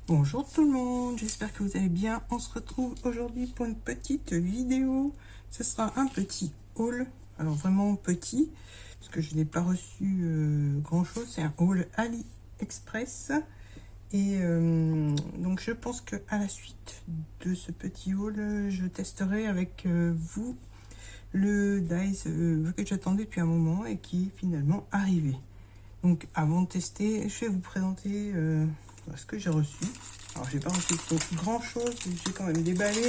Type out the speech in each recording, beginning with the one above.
Bonjour tout le monde, j'espère que vous allez bien. On se retrouve aujourd'hui pour une petite vidéo. Ce sera un petit haul, alors vraiment petit, parce que je n'ai pas reçu grand chose. C'est un haul AliExpress. Et donc je pense que à la suite de ce petit haul, je testerai avec vous le Daiz que j'attendais depuis un moment et qui est finalement arrivé. Donc avant de tester, je vais vous présenter ce que j'ai reçu. Alors j'ai pas reçu grand chose, j'ai quand même déballé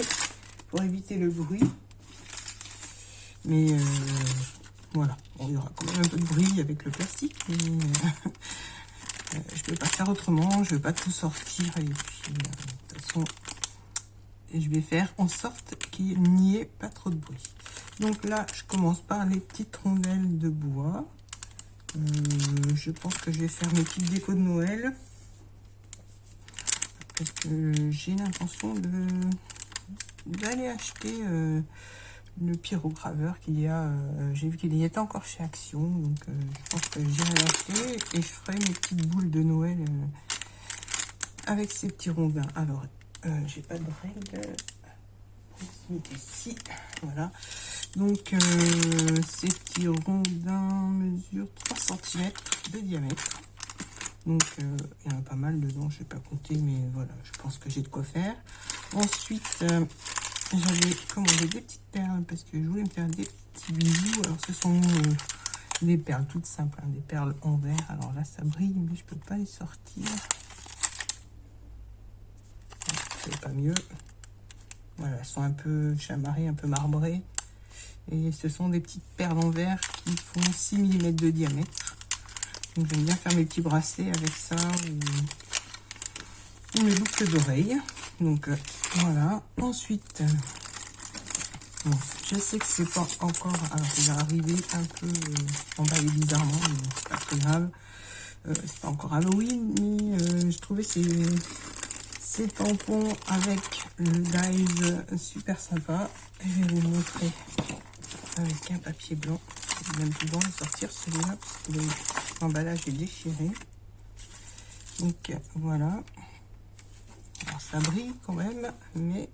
pour éviter le bruit. Mais voilà, bon, il y aura quand même un peu de bruit avec le plastique. Mais je peux pas faire autrement, je vais pas tout sortir. Et puis de toute façon, je vais faire en sorte qu'il n'y ait pas trop de bruit. Donc là, je commence par les petites rondelles de bois. Je pense que je vais faire mes petites décos de Noël parce que j'ai l'intention d'aller acheter le pyrograveur qu'il y a. J'ai vu qu'il y était encore chez Action, donc je pense que j'irai l'acheter et je ferai mes petites boules de Noël avec ces petits rondins. Alors, j'ai pas de règle proximité ici, voilà. Donc ces petits rondins mesurent 3 cm de diamètre. Donc il y en a pas mal dedans, je ne vais pas compter, mais voilà, je pense que j'ai de quoi faire. Ensuite, j'avais commandé des petites perles parce que je voulais me faire des petits bijoux. Alors ce sont des perles toutes simples, hein, des perles en verre. Alors là ça brille, mais je peux pas les sortir. C'est pas mieux. Voilà, elles sont un peu chamarrées, un peu marbrées. Et ce sont des petites perles en verre qui font 6 mm de diamètre. Donc j'aime bien faire mes petits bracelets avec ça ou mes boucles d'oreilles. Donc voilà. Ensuite, bon, je sais que c'est pas encore. Alors il va arriver un peu emballé bizarrement, mais bon, c'est pas très grave. C'est pas encore Halloween, mais je trouvais ces tampons avec le Daiz super sympa. Je vais vous montrer avec un papier blanc. C'est même plus bon de sortir celui-là parce que l'emballage est déchiré. Donc voilà. Alors ça brille quand même, mais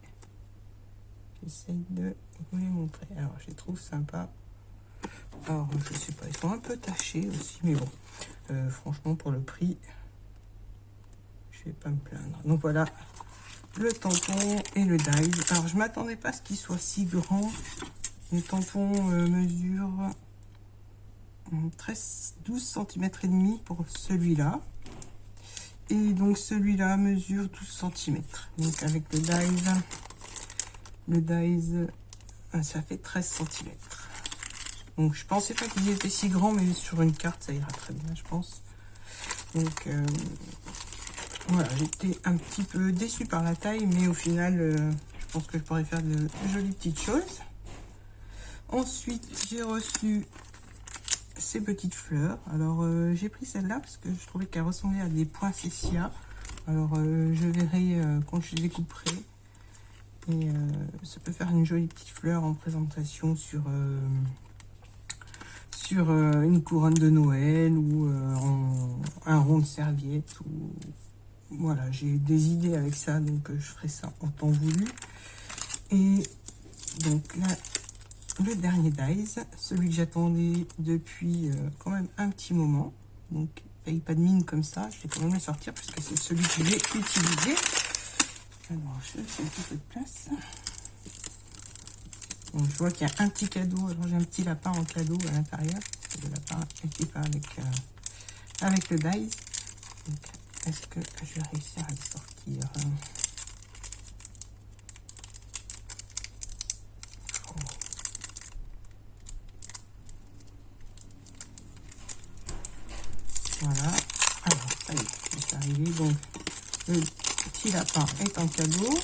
j'essaye de vous les montrer. Alors je les trouve sympas. Alors je sais pas, ils sont un peu tachés aussi, mais bon, franchement pour le prix, je vais pas me plaindre. Donc voilà, le tampon et le Daiz. Alors je m'attendais pas à ce qu'il soit si grand. Les tampons mesurent 12 cm et demi pour celui-là. Et donc celui-là mesure 12 cm. Donc avec le Daiz, ça fait 13 cm. Donc je pensais pas qu'il était si grand, mais sur une carte ça ira très bien, je pense. Donc voilà, j'étais un petit peu déçue par la taille, mais au final, je pense que je pourrais faire de jolies petites choses. Ensuite, j'ai reçu ces petites fleurs. Alors j'ai pris celle-là parce que je trouvais qu'elle ressemblait à des poinsettias. Alors je verrai quand je les couperai. Et ça peut faire une jolie petite fleur en présentation sur une couronne de Noël ou un rond de serviette. Ou voilà, j'ai des idées avec ça, donc je ferai ça en temps voulu. Et donc là, le dernier Daiz, celui que j'attendais depuis quand même un petit moment. Donc, il paye pas de mine comme ça. Je vais quand même le sortir parce que c'est celui que j'ai utilisé. Alors, je fais un petit peu de place. Donc, je vois qu'il y a un petit cadeau. Alors, j'ai un petit lapin en cadeau à l'intérieur. Le lapin qui pas avec le Daiz. Donc, est-ce que je vais réussir à le sortir? Voilà, alors ça y est, c'est arrivé. Donc le petit lapin est en cadeau.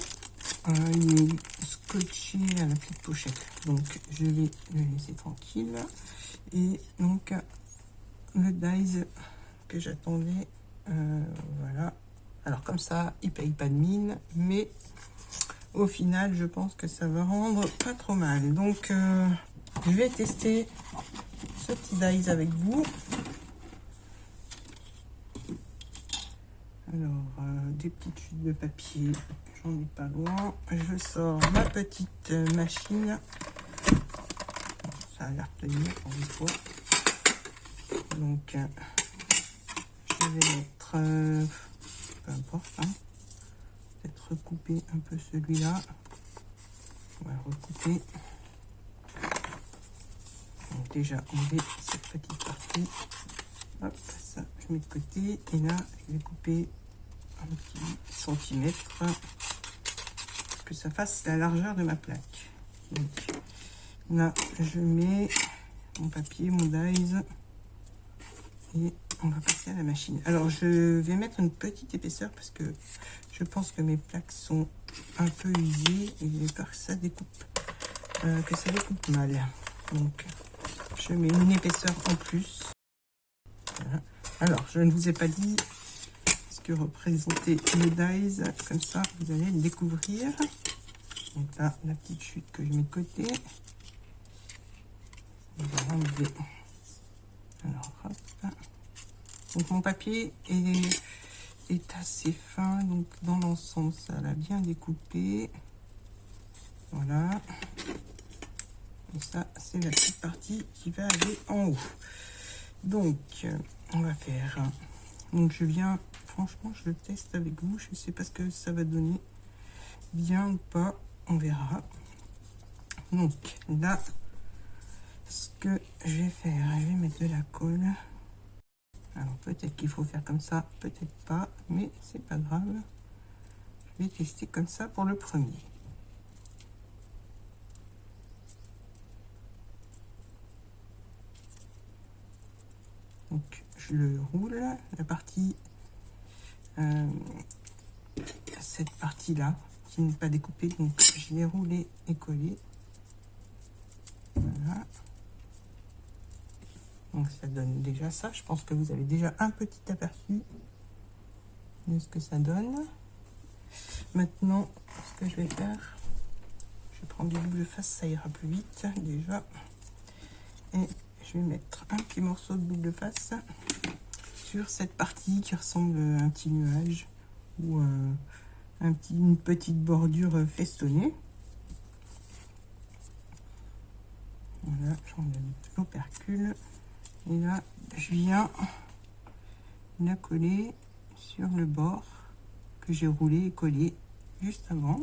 Il est scotché à la petite pochette, donc je vais le laisser tranquille. Et donc le Daiz que j'attendais, voilà. Alors comme ça, il paye pas de mine, mais au final, je pense que ça va rendre pas trop mal. Donc je vais tester ce petit Daiz avec vous. Alors, des petites chutes de papier, j'en ai pas loin. Je sors ma petite machine. Ça a l'air de tenir pour une fois. Donc, je vais mettre, peu importe, hein, peut-être recouper un peu celui-là. On va recouper. Donc déjà, enlever cette petite partie. Hop, ça, je mets de côté. Et là, je vais couper un petit centimètre pour que ça fasse la largeur de ma plaque. Donc, là, je mets mon papier, mon dies. Et on va passer à la machine. Alors, je vais mettre une petite épaisseur parce que je pense que mes plaques sont un peu usées et j'ai peur que ça découpe, mal. Donc, je mets une épaisseur en plus. Voilà. Alors, je ne vous ai pas dit ce que représentaient les dies. Comme ça, vous allez le découvrir. Donc là, la petite chute que je mets de côté. On va enlever. Alors, hop. Donc, mon papier est assez fin. Donc, dans l'ensemble, ça l'a bien découpé. Voilà. Et ça, c'est la petite partie qui va aller en haut. Donc, on va faire. Donc, je viens, franchement, je le teste avec vous. Je ne sais pas ce que ça va donner. Bien ou pas, on verra. Donc, là, ce que je vais faire, je vais mettre de la colle. Alors, peut-être qu'il faut faire comme ça, peut-être pas, mais c'est pas grave. Je vais tester comme ça pour le premier. Donc, je le roule, la partie, cette partie-là, qui n'est pas découpée, donc je l'ai roulé et collé. Voilà. Donc, ça donne déjà ça. Je pense que vous avez déjà un petit aperçu de ce que ça donne. Maintenant, ce que je vais faire, je vais prendre du double face, ça ira plus vite déjà. Et je vais mettre un petit morceau de double face sur cette partie qui ressemble à un petit nuage ou une petite bordure festonnée. Voilà, j'enlève l'opercule. Et là, je viens la coller sur le bord que j'ai roulé et collé juste avant.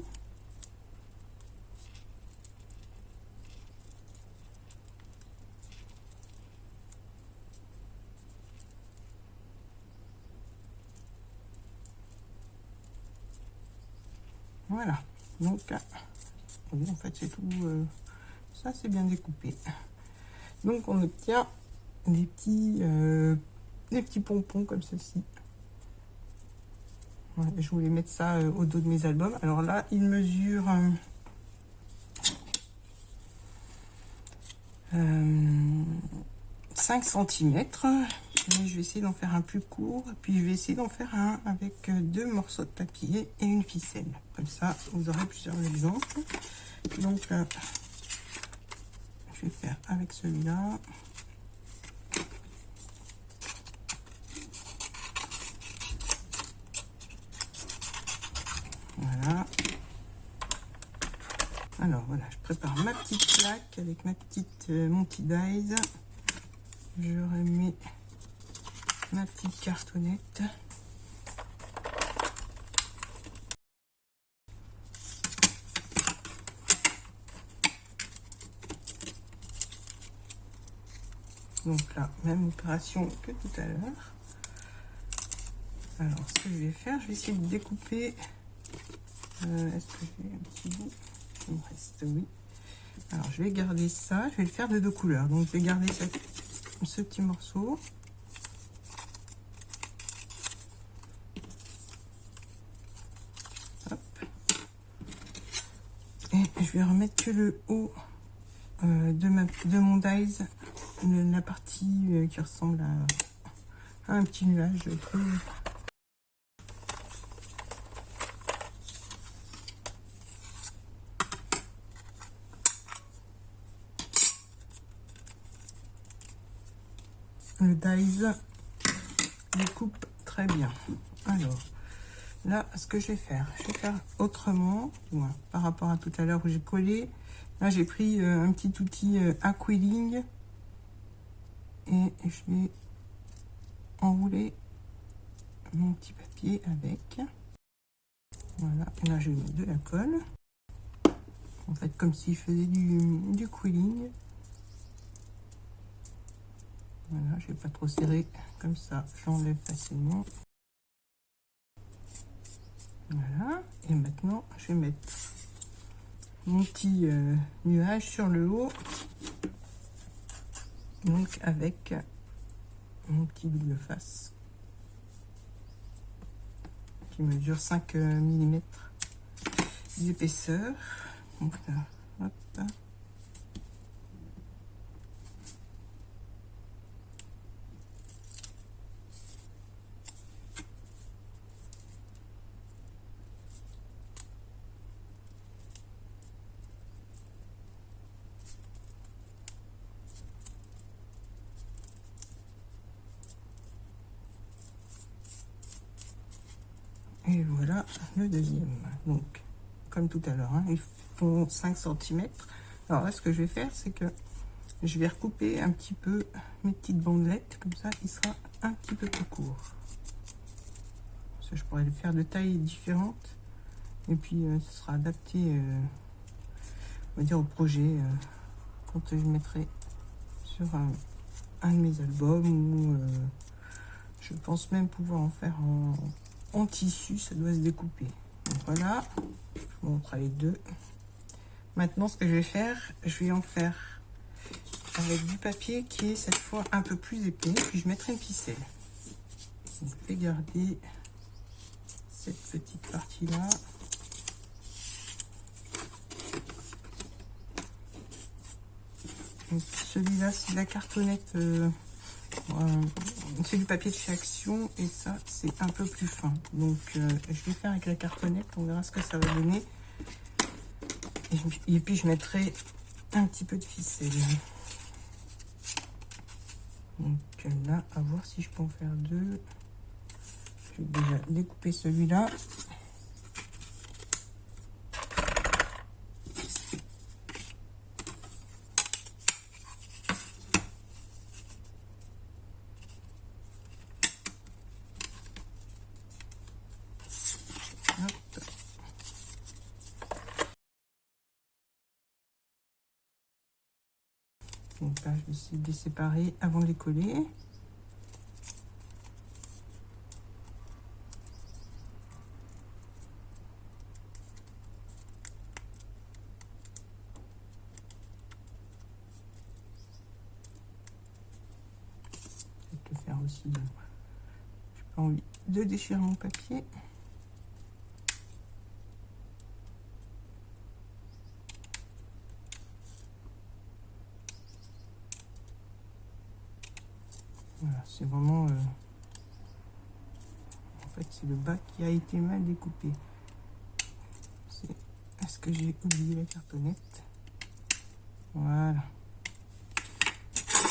Voilà, donc en fait c'est tout, ça c'est bien découpé. Donc on obtient des petits pompons comme ceci. Ouais, je voulais mettre ça au dos de mes albums. Alors là, il mesure 5 cm. Mais je vais essayer d'en faire un plus court. Puis je vais essayer d'en faire un avec 2 morceaux de papier et une ficelle. Comme ça, vous aurez plusieurs exemples. Donc, je vais faire avec celui-là. Voilà. Alors voilà, je prépare ma petite plaque avec ma petite mon petit dies. Je remets ma petite cartonnette. Donc là, même opération que tout à l'heure. Alors, ce que je vais faire, je vais essayer de découper. Est-ce que j'ai un petit bout? Il me reste, oui. Alors, je vais garder ça. Je vais le faire de 2 couleurs. Donc, je vais garder ce petit morceau. Hop. Et je vais remettre que le haut de mon dies, la partie qui ressemble à un petit nuage, je trouve. Le dies découpe très bien. Alors, Là, ce que je vais faire autrement, ouais, par rapport à tout à l'heure où j'ai collé. Là, j'ai pris un petit outil Aquilling et je vais enrouler mon petit papier avec. Voilà, et là, je vais mettre de la colle. En fait, comme si je faisais du quilling. Voilà, je vais pas trop serrer, comme ça, j'enlève facilement. Voilà, et maintenant, je vais mettre mon petit nuage sur le haut. Donc, avec mon petit double face qui mesure 5 mm d'épaisseur. Donc là, hop. Et voilà le deuxième. Donc, comme tout à l'heure, hein, ils font 5 cm. Alors là, ce que je vais faire, c'est que je vais recouper un petit peu mes petites bandelettes. Comme ça, il sera un petit peu plus court. Parce que je pourrais le faire de tailles différentes. Et puis, ce sera adapté, on va dire, au projet. Quand je mettrai sur un de mes albums. Ou je pense même pouvoir en faire en tissu. Ça doit se découper. Donc voilà. Je vous montre les deux. Maintenant, ce que je vais faire, je vais en faire avec du papier qui est cette fois un peu plus épais, puis je mettrai une ficelle. Donc, je vais garder cette petite partie-là. Celui-là, c'est de la cartonnette, c'est du papier de chez Action, et ça, c'est un peu plus fin. Donc, je vais faire avec la cartonnette, on verra ce que ça va donner. Et puis, je mettrai un petit peu de ficelle. Donc là, à voir si je peux en faire deux. Je vais déjà découper celui-là. Donc là, je vais essayer de les séparer avant de les coller. Je vais le faire aussi. Je n'ai pas envie de déchirer mon papier. Voilà, c'est vraiment... en fait, c'est le bas qui a été mal découpé. Est-ce que j'ai oublié la cartonnette? Voilà.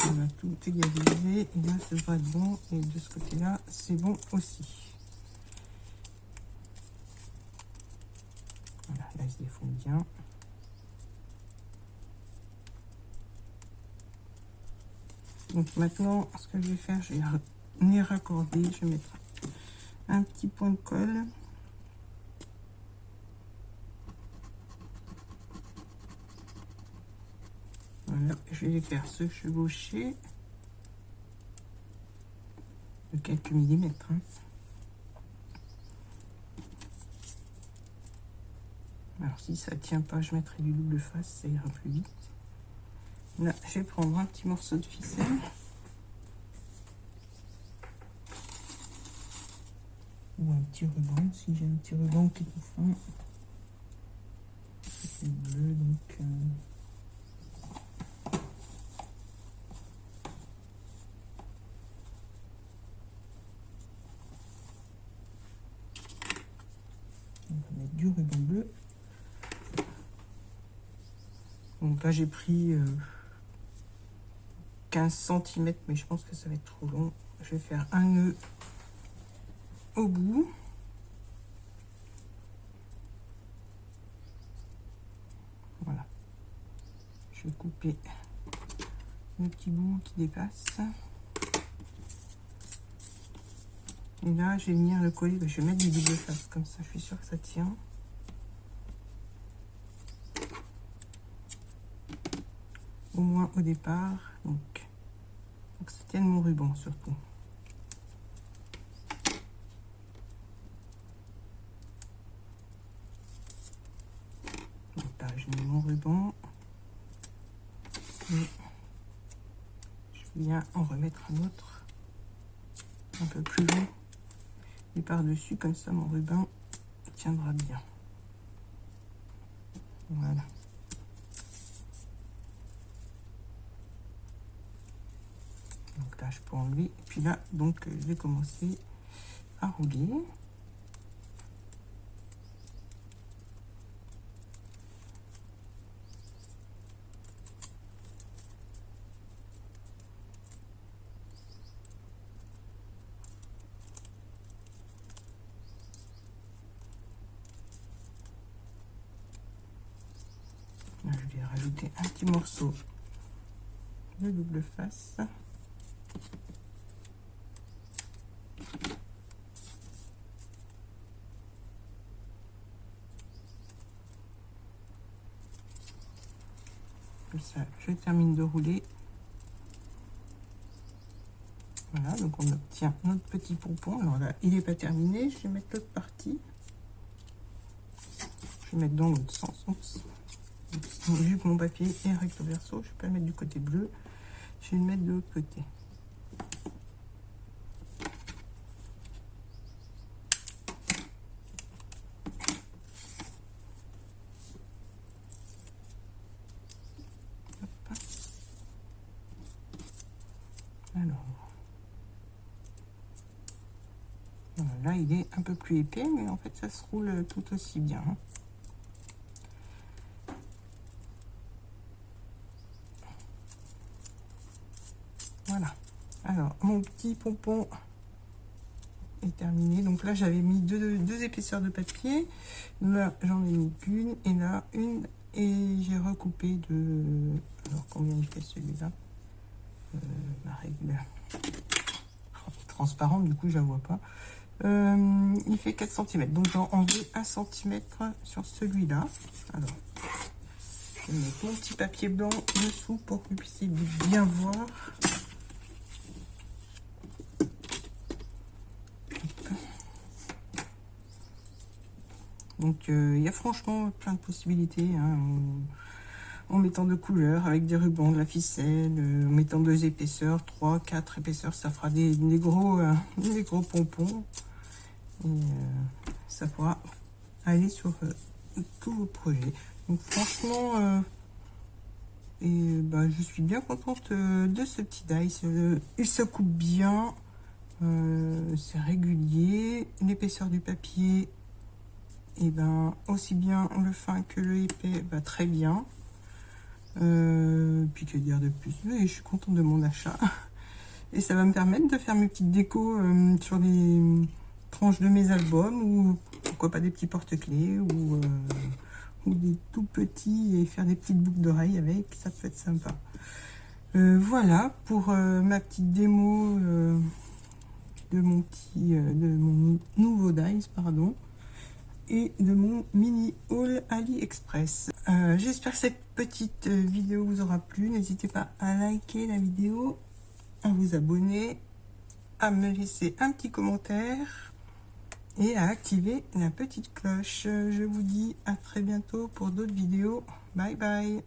On a tout égalisé. Et là, ça devrait être bon. Et de ce côté-là, c'est bon aussi. Voilà, là, il se défond bien. Donc maintenant, ce que je vais faire, je vais les raccorder. Je vais mettre un petit point de colle. Voilà, je vais les faire se chevaucher de quelques millimètres. Hein. Alors si ça tient pas, je mettrai du double face, ça ira plus vite. Là, je vais prendre un petit morceau de ficelle. Ou un petit ruban, si j'ai un petit ruban qui est tout fin. C'est bleu, donc... on va mettre du ruban bleu. Donc là, j'ai pris 15 cm, mais je pense que ça va être trop long. Je vais faire un nœud au bout. vais couper le petit bout qui dépasse. Et là, je vais venir le coller. Je vais mettre du double face, comme ça, je suis sûre que ça tient. Au moins au départ. Donc que ça tienne mon ruban surtout. Donc là, je mets mon ruban. Et je viens en remettre un autre un peu plus long. Et par-dessus, comme ça, mon ruban tiendra bien. Voilà. Donc là, je peux enlever. Et puis là, donc, je vais commencer à rouler. Là, je vais rajouter un petit morceau de double face. Comme ça, je termine de rouler. Voilà, donc on obtient notre petit pompon. Alors là, il n'est pas terminé. Je vais mettre l'autre partie. Je vais mettre dans l'autre sens. Oups. Vu que mon papier est recto verso, je vais pas le mettre du côté bleu. Je vais le mettre de l'autre côté. Hop. Alors, voilà, là il est un peu plus épais, mais en fait ça se roule tout aussi bien. Voilà. Alors, mon petit pompon est terminé. Donc là, j'avais mis deux épaisseurs de papier. Là, j'en ai mis qu'une. Et là, une. Et j'ai recoupé de... Alors, combien il fait celui-là? Ma règle transparente, du coup, je la vois pas. Il fait 4 cm. Donc, j'en enlevé 1 cm sur celui-là. Alors, je vais mettre mon petit papier blanc dessous pour que vous puissiez bien voir. Donc il y a franchement plein de possibilités hein, en mettant deux couleurs avec des rubans, de la ficelle, en mettant 2 épaisseurs, 3, 4 épaisseurs, ça fera des gros pompons. Et ça pourra aller sur tous vos projets. Donc franchement, je suis bien contente de ce petit die. Il se coupe bien, c'est régulier, l'épaisseur du papier. Et ben aussi bien le fin que le épais va très bien. Puis que dire de plus, et je suis contente de mon achat. Et ça va me permettre de faire mes petites décos sur les tranches de mes albums, ou pourquoi pas des petits porte-clés, ou des tout petits, et faire des petites boucles d'oreilles avec, ça peut être sympa. Voilà pour ma petite démo de mon nouveau dies, pardon, et de mon mini haul AliExpress. J'espère que cette petite vidéo vous aura plu. N'hésitez pas à liker la vidéo, à vous abonner, à me laisser un petit commentaire et à activer la petite cloche. Je vous dis à très bientôt pour d'autres vidéos. Bye bye.